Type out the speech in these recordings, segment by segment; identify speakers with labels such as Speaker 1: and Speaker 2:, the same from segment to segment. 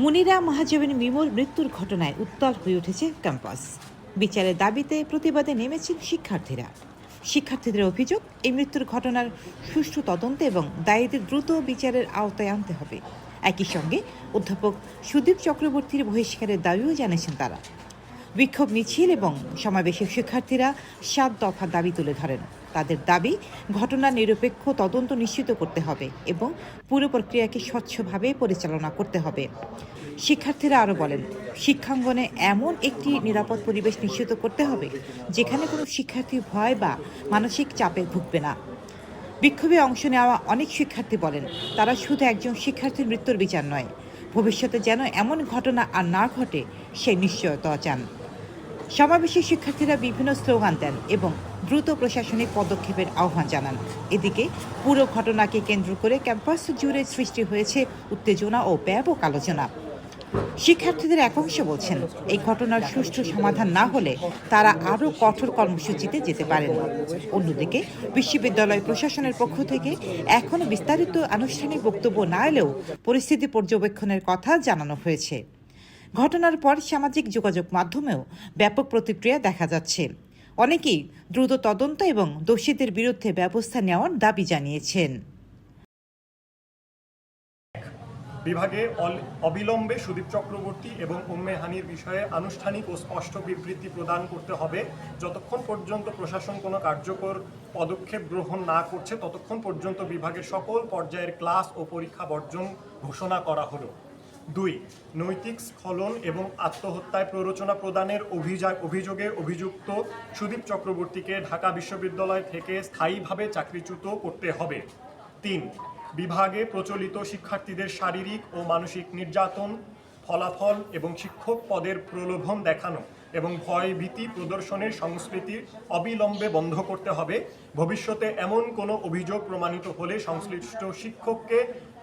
Speaker 1: মুনিরা মাহাজবিন মিমোর মৃত্যুর ঘটনায় উত্তাল হয়ে উঠেছে ক্যাম্পাস। বিচারের দাবিতে প্রতিবাদে নেমেছেন শিক্ষার্থীরা। শিক্ষার্থীদের অভিযোগ, এই মৃত্যুর ঘটনার সুষ্ঠু তদন্ত এবং দায়ীদের দ্রুত বিচারের আওতায় আনতে হবে। একই সঙ্গে অধ্যাপক সুদীপ চক্রবর্তীর বহিষ্কারের দাবিও জানিয়েছেন তারা। বিক্ষোভ মিছিল এবং সমাবেশে শিক্ষার্থীরা ৭ দফা দাবি তুলে ধরেন। তাদের দাবি, ঘটনার নিরপেক্ষ তদন্ত নিশ্চিত করতে হবে এবং পুরো প্রক্রিয়াকে স্বচ্ছভাবে পরিচালনা করতে হবে। শিক্ষার্থীরা আরও বলেন, শিক্ষাঙ্গনে এমন একটি নিরাপদ পরিবেশ নিশ্চিত করতে হবে যেখানে কোনো শিক্ষার্থী ভয় বা মানসিক চাপে ভুগবে না। বিক্ষোভে অংশ নেওয়া অনেক শিক্ষার্থী বলেন, তারা শুধু একজন শিক্ষার্থীর মৃত্যুর বিচার নয়, ভবিষ্যতে যেন এমন ঘটনা আর না ঘটে সেই নিশ্চয়তা চান। সমাবেশে শিক্ষার্থীরা বিভিন্ন স্লোগান দেন এবং দ্রুত প্রশাসনিক পদক্ষেপের আহ্বান জানান। এদিকে পুরো ঘটনাকে কেন্দ্র করে ক্যাম্পাস জুড়ে সৃষ্টি হয়েছে উত্তেজনা ও ব্যাপক আলোচনা। শিক্ষার্থীদের এক অংশ বলছেন, এই ঘটনার সুষ্ঠু সমাধান না হলে তারা আরও কঠোর কর্মসূচিতে যেতে পারেন। অন্যদিকে বিশ্ববিদ্যালয় প্রশাসনের পক্ষ থেকে এখনও বিস্তারিত আনুষ্ঠানিক বক্তব্য না এলেও পরিস্থিতি পর্যবেক্ষণের কথা জানানো হয়েছে। ঘটনার পর সামাজিক যোগাযোগ মাধ্যমেও ব্যাপক প্রতিক্রিয়া দেখা যাচ্ছে। অনেকেই দ্রুত তদন্ত এবং দোষীদের বিরুদ্ধে ব্যবস্থা নেওয়ার দাবি জানিয়েছেন।
Speaker 2: বিভাগে অবিলম্বে সুদীপ চক্রবর্তী এবং উম্মে হানির বিষয়ে আনুষ্ঠানিক ও স্পষ্ট বিবৃতি প্রদান করতে হবে। যতক্ষণ পর্যন্ত প্রশাসন কোনো কার্যকর পদক্ষেপ গ্রহণ না করছে ততক্ষণ পর্যন্ত বিভাগের সকল পর্যায়ের ক্লাস ও পরীক্ষা বর্জন ঘোষণা করা হলো। ২. নৈতিক স্খলন এবং আত্মহত্যায় প্ররোচনা প্রদানের অভিযোগে অভিযুক্ত সুদীপ চক্রবর্তীকে ঢাকা বিশ্ববিদ্যালয় থেকে স্থায়ীভাবে চাকরিচ্যুত করতে হবে। ৩. বিভাগে প্রচলিত শিক্ষার্থীদের শারীরিক ও মানসিক নির্যাতন, ফলাফল এবং শিক্ষক পদের প্রলোভন দেখানো এবং ভয়ভীতি প্রদর্শনের সংস্কৃতি অবিলম্বে বন্ধ করতে হবে। ভবিষ্যতে এমন কোনো অভিযোগ প্রমাণিত হলে সংশ্লিষ্ট শিক্ষককে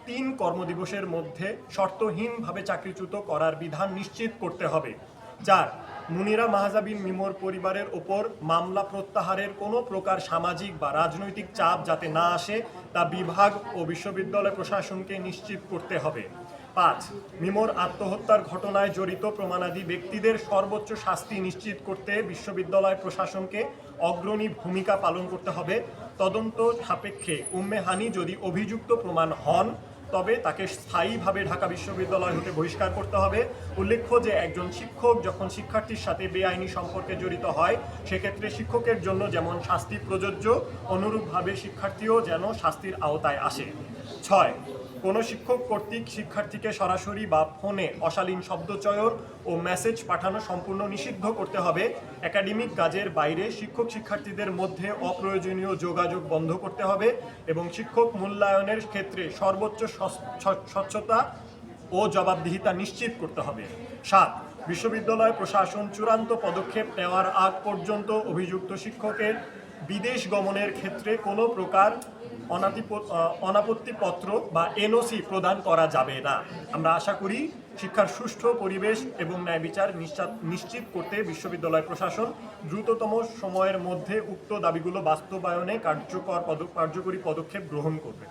Speaker 2: ৩ কর্মদিবসের মধ্যে শর্তহীনভাবে চাকরিচ্যুত করার বিধান নিশ্চিত করতে হবে। ৪. মুনিরা মাহজাবিন মিমোর পরিবারের ওপর মামলা প্রত্যাহারের কোনো প্রকার সামাজিক বা রাজনৈতিক চাপ যাতে না আসে তা বিভাগ ও বিশ্ববিদ্যালয় প্রশাসনকে নিশ্চিত করতে হবে। ৫. মিমোর আত্মহত্যার ঘটনায় জড়িত প্রমাণাদি ব্যক্তিদের সর্বোচ্চ শাস্তি নিশ্চিত করতে বিশ্ববিদ্যালয় প্রশাসনকে অগ্রণী ভূমিকা পালন করতে হবে। তদন্ত সাপেক্ষে উম্মে হানি যদি অভিযুক্ত প্রমাণ হন তবে তাকে স্থায়ীভাবে ঢাকা বিশ্ববিদ্যালয় হতে বহিষ্কার করতে হবে। উল্লেখ্য যে একজন শিক্ষক যখন শিক্ষার্থীর সাথে বেআইনি সম্পর্কে জড়িত হয় সেক্ষেত্রে শিক্ষকের জন্য যেমন শাস্তি প্রযোজ্য, অনুরূপভাবে শিক্ষার্থীও যেন শাস্তির আওতায় আসে। ৬. কোনো শিক্ষক কর্তৃক শিক্ষার্থীকে সরাসরি বা ফোনে অশালীন শব্দচয়ন ও মেসেজ পাঠানো সম্পূর্ণ নিষিদ্ধ করতে হবে। একাডেমিক কাজের বাইরে শিক্ষক শিক্ষার্থীদের মধ্যে অপ্রয়োজনীয় যোগাযোগ বন্ধ করতে হবে এবং শিক্ষক মূল্যায়নের ক্ষেত্রে সর্বোচ্চ স্বচ্ছতা ও জবাবদিহিতা নিশ্চিত করতে হবে। ৭. বিশ্ববিদ্যালয় প্রশাসন চূড়ান্ত পদক্ষেপ নেওয়ার আগ পর্যন্ত অভিযুক্ত শিক্ষকের বিদেশ গমনের ক্ষেত্রে কোনো প্রকার অনাপত্তিপত্র বা এনওসি প্রদান করা যাবে না। আমরা আশা করি শিক্ষার সুষ্ঠু পরিবেশ এবং ন্যায় বিচার নিশ্চিত করতে বিশ্ববিদ্যালয় প্রশাসন দ্রুততম সময়ের মধ্যে উক্ত দাবিগুলো বাস্তবায়নে কার্যকরী পদক্ষেপ গ্রহণ করবে।